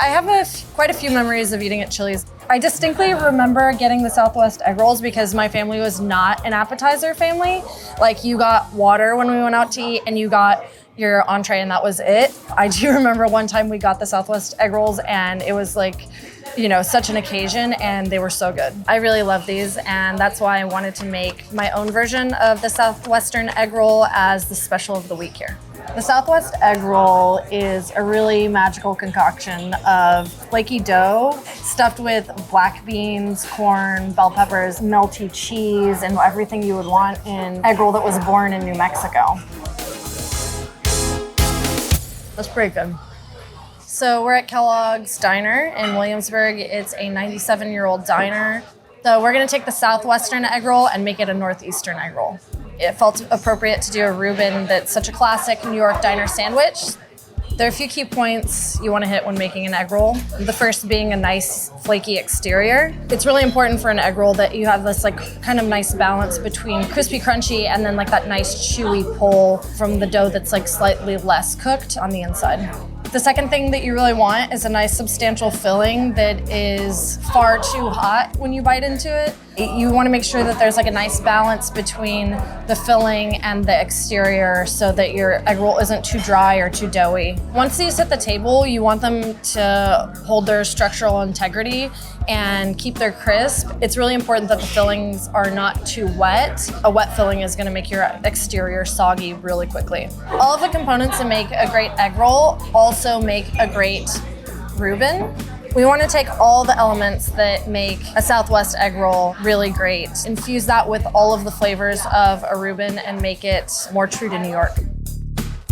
I have quite a few memories of eating at Chili's. I distinctly remember getting the Southwest egg rolls because my family was not an appetizer family. Like, you got water when we went out to eat and you got your entree and that was it. I do remember one time we got the Southwest egg rolls and it was like, you know, such an occasion and they were so good. I really love these and that's why I wanted to make my own version of the Southwestern egg roll as the special of the week here. The Southwest egg roll is a really magical concoction of flaky dough stuffed with black beans, corn, bell peppers, melty cheese, and everything you would want in egg roll that was born in New Mexico. That's pretty good. So we're at Kellogg's Diner in Williamsburg. It's a 97-year-old diner. So we're gonna take the Southwestern egg roll and make it a Northeastern egg roll. It felt appropriate to do a Reuben that's such a classic New York diner sandwich. There are a few key points you want to hit when making an egg roll. The first being a nice flaky exterior. It's really important for an egg roll that you have this like kind of nice balance between crispy crunchy and then like that nice chewy pull from the dough that's like slightly less cooked on the inside. The second thing that you really want is a nice substantial filling that is far too hot when you bite into it. You want to make sure that there's like a nice balance between the filling and the exterior so that your egg roll isn't too dry or too doughy. Once these hit the table, you want them to hold their structural integrity and keep their crisp. It's really important that the fillings are not too wet. A wet filling is going to make your exterior soggy really quickly. All of the components that make a great egg roll also make a great Reuben. We want to take all the elements that make a Southwest egg roll really great, infuse that with all of the flavors of a Reuben and make it more true to New York.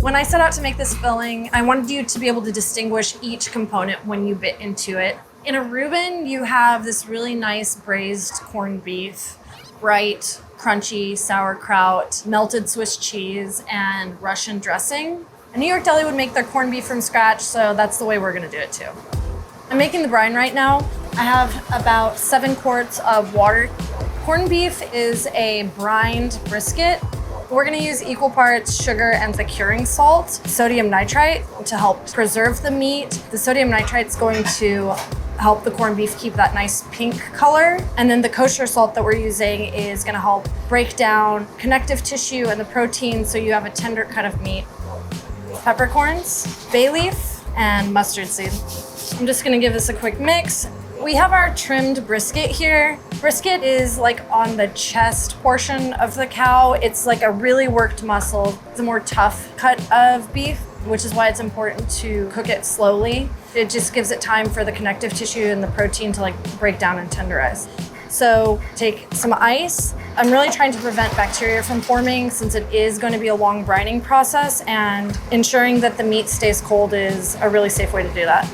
When I set out to make this filling, I wanted you to be able to distinguish each component when you bit into it. In a Reuben, you have this really nice braised corned beef, bright, crunchy sauerkraut, melted Swiss cheese, and Russian dressing. A New York deli would make their corned beef from scratch, so that's the way we're gonna do it too. I'm making the brine right now. I have about 7 quarts of water. Corned beef is a brined brisket. We're gonna use equal parts sugar and the curing salt, sodium nitrite, to help preserve the meat. The sodium nitrite's going to help the corned beef keep that nice pink color. And then the kosher salt that we're using is gonna help break down connective tissue and the protein so you have a tender cut of meat. Peppercorns, bay leaf, and mustard seed. I'm just gonna give this a quick mix. We have our trimmed brisket here. Brisket is like on the chest portion of the cow. It's like a really worked muscle. It's a more tough cut of beef, which is why it's important to cook it slowly. It just gives it time for the connective tissue and the protein to like break down and tenderize. So take some ice. I'm really trying to prevent bacteria from forming since it is going to be a long brining process, and ensuring that the meat stays cold is a really safe way to do that.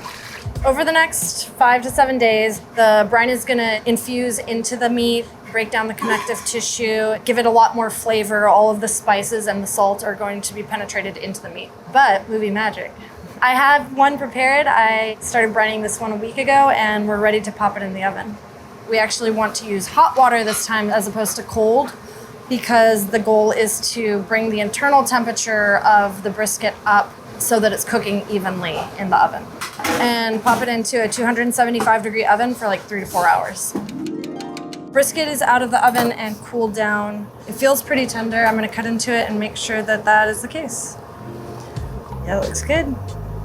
Over the next 5 to 7 days, the brine is going to infuse into the meat, break down the connective tissue, give it a lot more flavor. All of the spices and the salt are going to be penetrated into the meat. But movie magic. I have one prepared. I started brining this one a week ago and we're ready to pop it in the oven. We actually want to use hot water this time as opposed to cold because the goal is to bring the internal temperature of the brisket up so that it's cooking evenly in the oven. And pop it into a 275-degree oven for like 3 to 4 hours. Brisket is out of the oven and cooled down. It feels pretty tender. I'm gonna cut into it and make sure that that is the case. Yeah, it looks good.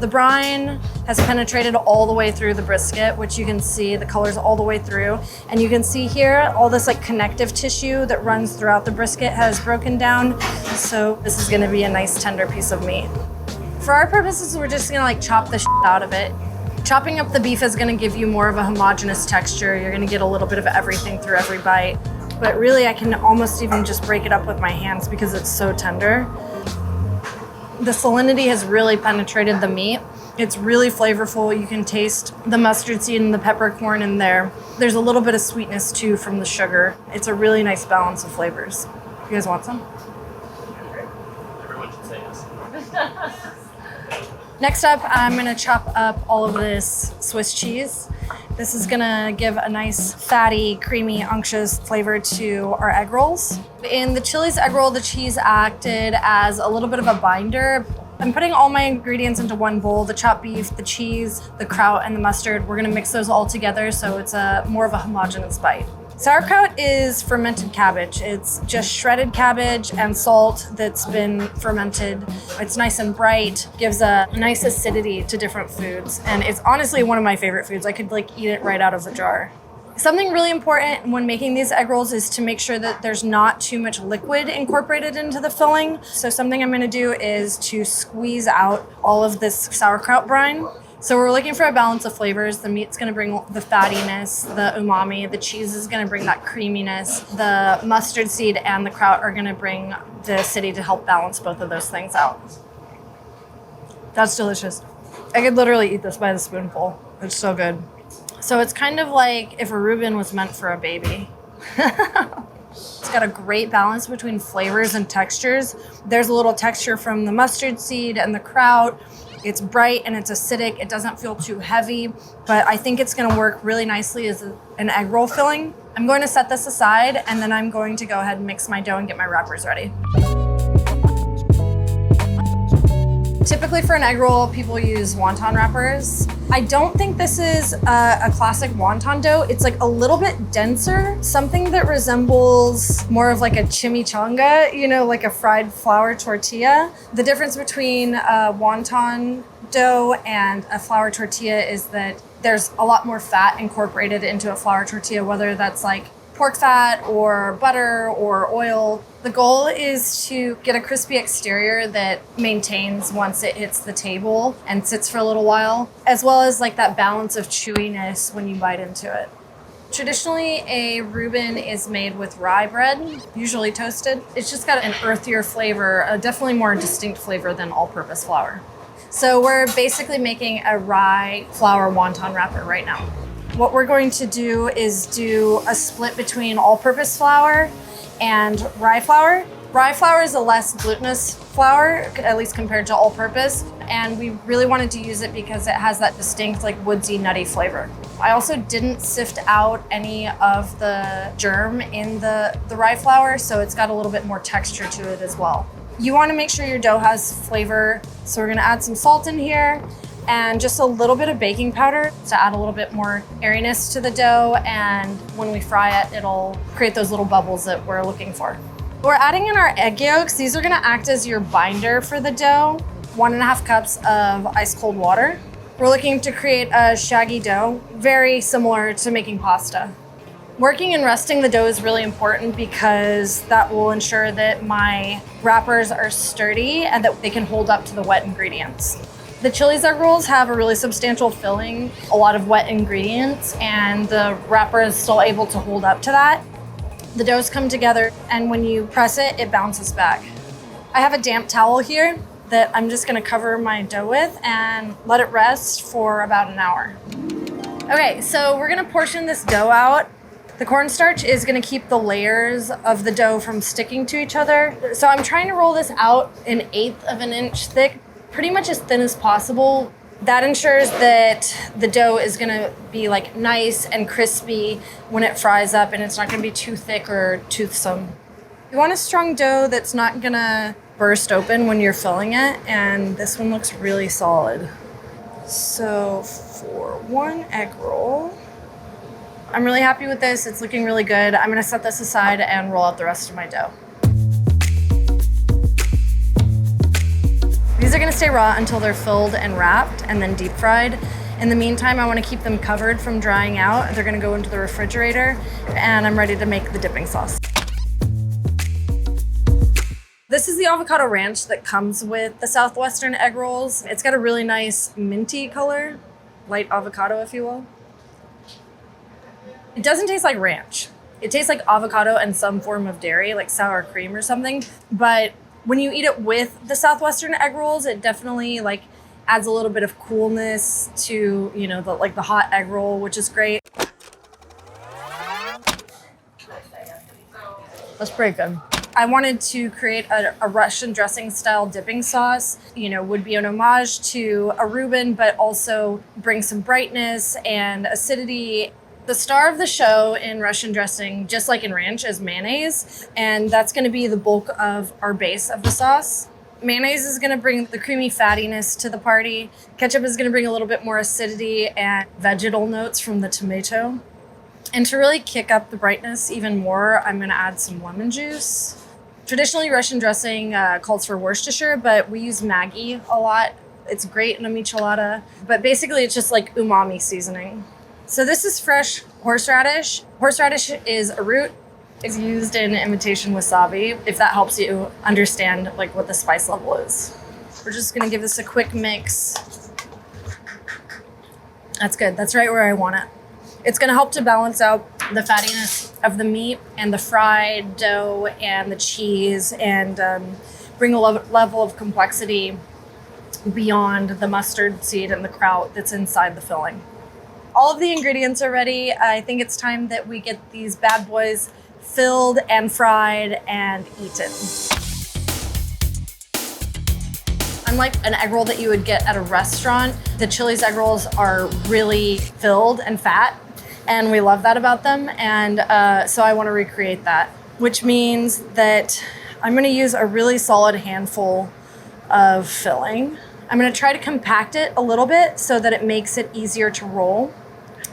The brine has penetrated all the way through the brisket, which you can see the colors all the way through. And you can see here, all this like connective tissue that runs throughout the brisket has broken down. So this is gonna be a nice tender piece of meat. For our purposes, we're just gonna like chop the shit out of it. Chopping up the beef is gonna give you more of a homogeneous texture. You're gonna get a little bit of everything through every bite. But really, I can almost even just break it up with my hands because it's so tender. The salinity has really penetrated the meat. It's really flavorful. You can taste the mustard seed and the peppercorn in there. There's a little bit of sweetness too from the sugar. It's a really nice balance of flavors. You guys want some? Everyone should say yes. Next up, I'm gonna chop up all of this Swiss cheese. This is gonna give a nice fatty, creamy, unctuous flavor to our egg rolls. In the Chili's egg roll, the cheese acted as a little bit of a binder. I'm putting all my ingredients into one bowl, the chopped beef, the cheese, the kraut, and the mustard. We're gonna mix those all together so it's more of a homogeneous bite. Sauerkraut is fermented cabbage. It's just shredded cabbage and salt that's been fermented. It's nice and bright, gives a nice acidity to different foods. And it's honestly one of my favorite foods. I could eat it right out of the jar. Something really important when making these egg rolls is to make sure that there's not too much liquid incorporated into the filling. So something I'm gonna do is to squeeze out all of this sauerkraut brine. So we're looking for a balance of flavors. The meat's gonna bring the fattiness, the umami. The cheese is gonna bring that creaminess. The mustard seed and the kraut are gonna bring the acidity to help balance both of those things out. That's delicious. I could literally eat this by the spoonful. It's so good. So it's kind of like if a Reuben was meant for a baby. It's got a great balance between flavors and textures. There's a little texture from the mustard seed and the kraut. It's bright and it's acidic. It doesn't feel too heavy, but I think it's gonna work really nicely as an egg roll filling. I'm going to set this aside and then I'm going to go ahead and mix my dough and get my wrappers ready. Typically for an egg roll, people use wonton wrappers. I don't think this is a classic wonton dough. It's a little bit denser, something that resembles more of a chimichanga, like a fried flour tortilla. The difference between a wonton dough and a flour tortilla is that there's a lot more fat incorporated into a flour tortilla, whether that's pork fat or butter or oil. The goal is to get a crispy exterior that maintains once it hits the table and sits for a little while, as well as that balance of chewiness when you bite into it. Traditionally, a Reuben is made with rye bread, usually toasted. It's just got an earthier flavor, a definitely more distinct flavor than all-purpose flour. So we're basically making a rye flour wonton wrapper right now. What we're going to do is do a split between all-purpose flour and rye flour. Rye flour is a less glutinous flour, at least compared to all-purpose, and we really wanted to use it because it has that distinct woodsy, nutty flavor. I also didn't sift out any of the germ in the rye flour, so it's got a little bit more texture to it as well. You want to make sure your dough has flavor, so we're gonna add some salt in here and just a little bit of baking powder to add a little bit more airiness to the dough, and when we fry it, it'll create those little bubbles that we're looking for. We're adding in our egg yolks. These are gonna act as your binder for the dough. 1.5 cups of ice cold water. We're looking to create a shaggy dough, very similar to making pasta. Working and resting the dough is really important because that will ensure that my wrappers are sturdy and that they can hold up to the wet ingredients. The Chili's egg rolls have a really substantial filling, a lot of wet ingredients, and the wrapper is still able to hold up to that. The doughs come together, and when you press it, it bounces back. I have a damp towel here that I'm just gonna cover my dough with and let it rest for about an hour. Okay, so we're gonna portion this dough out. The cornstarch is gonna keep the layers of the dough from sticking to each other. So I'm trying to roll this out 1/8 of an inch thick, pretty much as thin as possible. That ensures that the dough is gonna be nice and crispy when it fries up, and it's not gonna be too thick or toothsome. You want a strong dough that's not gonna burst open when you're filling it, and this one looks really solid. So for one egg roll, I'm really happy with this. It's looking really good. I'm gonna set this aside and roll out the rest of my dough. These are gonna stay raw until they're filled and wrapped and then deep fried. In the meantime, I wanna keep them covered from drying out. They're gonna go into the refrigerator, and I'm ready to make the dipping sauce. This is the avocado ranch that comes with the Southwestern egg rolls. It's got a really nice minty color, light avocado, if you will. It doesn't taste like ranch. It tastes like avocado and some form of dairy, like sour cream or something, but when you eat it with the Southwestern egg rolls, it definitely adds a little bit of coolness to, the hot egg roll, which is great. That's pretty good. I wanted to create a Russian dressing style dipping sauce, would be an homage to a Reuben, but also bring some brightness and acidity. The star of the show in Russian dressing, just like in ranch, is mayonnaise, and that's gonna be the bulk of our base of the sauce. Mayonnaise is gonna bring the creamy fattiness to the party. Ketchup is gonna bring a little bit more acidity and vegetal notes from the tomato. And to really kick up the brightness even more, I'm gonna add some lemon juice. Traditionally, Russian dressing calls for Worcestershire, but we use Maggi a lot. It's great in a michelada, but basically it's just like umami seasoning. So this is fresh horseradish. Horseradish is a root. It's used in imitation wasabi, if that helps you understand like what the spice level is. We're just gonna give this a quick mix. That's good, that's right where I want it. It's gonna help to balance out the fattiness of the meat and the fried dough and the cheese and bring a level of complexity beyond the mustard seed and the kraut that's inside the filling. All of the ingredients are ready. I think it's time that we get these bad boys filled and fried and eaten. Unlike an egg roll that you would get at a restaurant, the Chili's egg rolls are really filled and fat, and we love that about them. And so I want to recreate that, which means that I'm going to use a really solid handful of filling. I'm going to try to compact it a little bit so that it makes it easier to roll.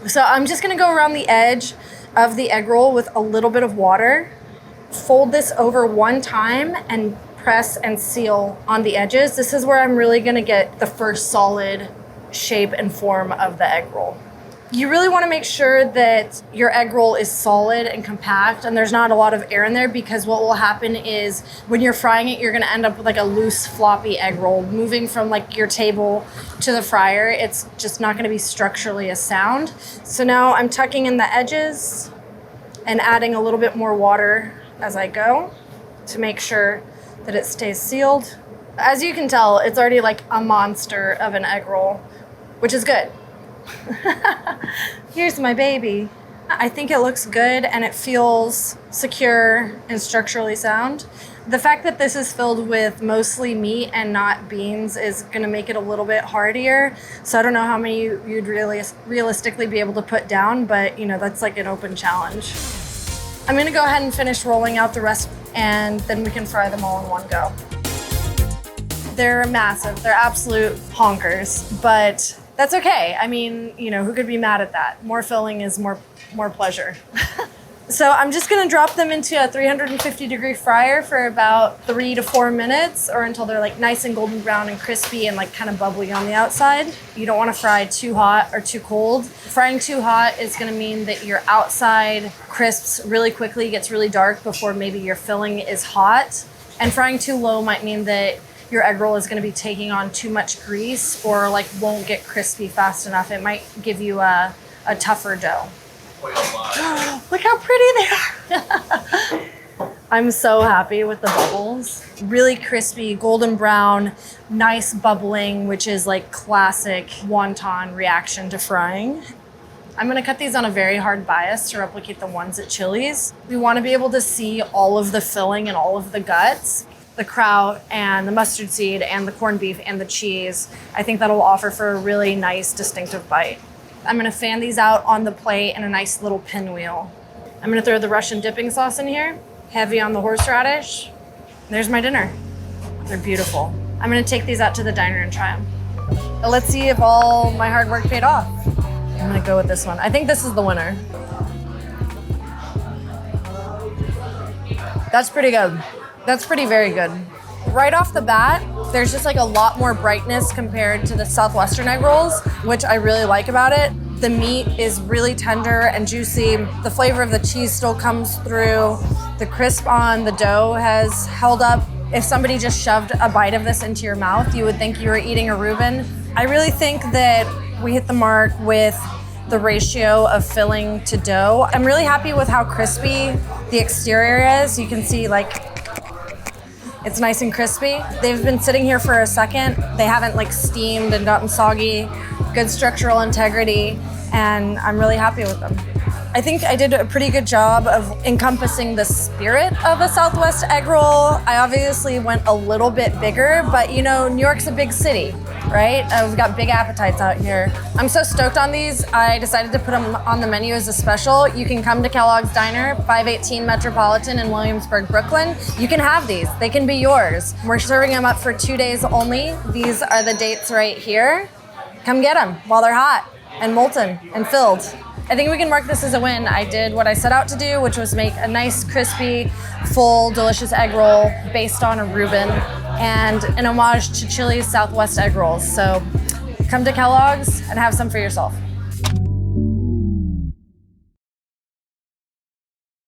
So I'm just going to go around the edge of the egg roll with a little bit of water, fold this over one time and press and seal on the edges. This is where I'm really gonna get the first solid shape and form of the egg roll. You really wanna make sure that your egg roll is solid and compact and there's not a lot of air in there, because what will happen is when you're frying it, you're gonna end up with like a loose, floppy egg roll. Moving from like your table to the fryer, it's just not gonna be structurally as sound. So now I'm tucking in the edges and adding a little bit more water as I go to make sure that it stays sealed. As you can tell, it's already like a monster of an egg roll, which is good. Here's my baby. I think it looks good and it feels secure and structurally sound. The fact that this is filled with mostly meat and not beans is gonna make it a little bit hardier. So I don't know how many you'd really realistically be able to put down, but you know, that's like an open challenge. I'm gonna go ahead and finish rolling out the rest and then we can fry them all in one go. They're massive, they're absolute honkers, but that's okay. I mean, you know, who could be mad at that? More filling is more pleasure. So I'm just gonna drop them into a 350-degree fryer for about 3 to 4 minutes, or until they're like nice and golden brown and crispy and like kind of bubbly on the outside. You don't wanna fry too hot or too cold. Frying too hot is gonna mean that your outside crisps really quickly, gets really dark before maybe your filling is hot. And frying too low might mean that your egg roll is going to be taking on too much grease or like won't get crispy fast enough. It might give you a tougher dough. Look how pretty they are. I'm so happy with the bubbles. Really crispy, golden brown, nice bubbling, which is like classic wonton reaction to frying. I'm gonna cut these on a very hard bias to replicate the ones at Chili's. We wanna be able to see all of the filling and all of the guts. The kraut and the mustard seed and the corned beef and the cheese. I think that'll offer for a really nice distinctive bite. I'm gonna fan these out on the plate in a nice little pinwheel. I'm gonna throw the Russian dipping sauce in here, heavy on the horseradish. There's my dinner. They're beautiful. I'm gonna take these out to the diner and try them. Let's see if all my hard work paid off. I'm gonna go with this one. I think this is the winner. That's pretty good. That's very good. Right off the bat, there's just like a lot more brightness compared to the Southwestern egg rolls, which I really like about it. The meat is really tender and juicy. The flavor of the cheese still comes through. The crisp on the dough has held up. If somebody just shoved a bite of this into your mouth, you would think you were eating a Reuben. I really think that we hit the mark with the ratio of filling to dough. I'm really happy with how crispy the exterior is. You can see like it's nice and crispy. They've been sitting here for a second. They haven't like steamed and gotten soggy. Good structural integrity, and I'm really happy with them. I think I did a pretty good job of encompassing the spirit of a Southwest egg roll. I obviously went a little bit bigger, but you know, New York's a big city, right? We've got big appetites out here. I'm so stoked on these. I decided to put them on the menu as a special. You can come to Kellogg's Diner, 518 Metropolitan in Williamsburg, Brooklyn. You can have these. They can be yours. We're serving them up for 2 days only. These are the dates right here. Come get them while they're hot and molten and filled. I think we can mark this as a win. I did what I set out to do, which was make a nice, crispy, full, delicious egg roll based on a Reuben and an homage to Chili's Southwest egg rolls. So come to Kellogg's and have some for yourself.